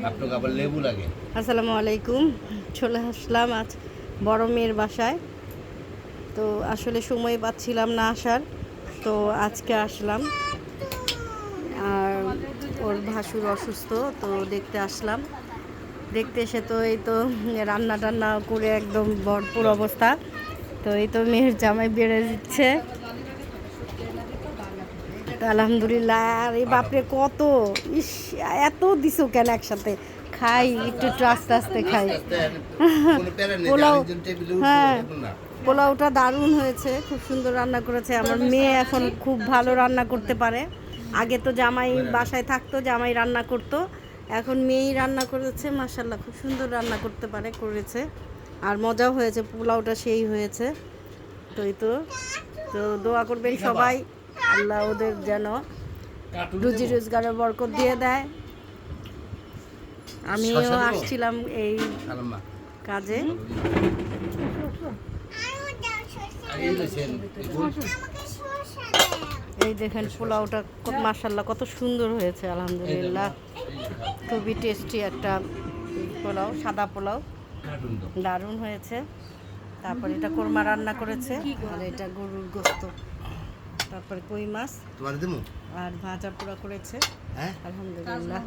আপনাকে আবার লেবু লাগে। আসসালামু আলাইকুম। চলে আসলাম আজ বড় মেয়ের বাসায়। তো আসলে সময় পাচ্ছিলাম না আসার, তো আজকে আসলাম। আর ওর ভাসুর অসুস্থ, তো দেখতে আসলাম। দেখতে এসে তো এই তো রান্না টান্না করে একদম ভরপুর অবস্থা। তো এই তো মেয়ের জামাই বেড়ে দিচ্ছে। তো আলহামদুলিল্লাহ। আর এই বাপরে কত ইস, এত দিছো কেন একসাথে? খাই একটু একটু আস্তে আস্তে খাই। পোলাও, হ্যাঁ পোলাওটা দারুণ হয়েছে, খুব সুন্দর রান্না করেছে আমার মেয়ে। এখন খুব ভালো রান্না করতে পারে। আগে তো জামাই বাসায় থাকতো, জামাই রান্না করতো, এখন মেয়েই রান্না করেছে। মাশাআল্লাহ খুব সুন্দর রান্না করতে পারে, করেছে। আর মজাও হয়েছে, পোলাওটা সেই হয়েছে। তো এই তো তো দোয়া করবেন সবাই, আল্লাহ ওদের যেন রুজি রোজগারের বরকত দিয়ে দেয়। আমিও আসছিলাম এই কাজে। এই দেখেন পোলাওটা মাশাআল্লাহ কত সুন্দর হয়েছে, আলহামদুলিল্লাহ। খুবই টেস্টি একটা পোলাও, সাদা পোলাও দারুণ হয়েছে। তারপর এটা কোরমা রান্না করেছে, আর এটা গরুর গোস্ত, তারপরে কই মাছ আর ভাজা পোড়া করেছে। আলহামদুলিল্লাহ।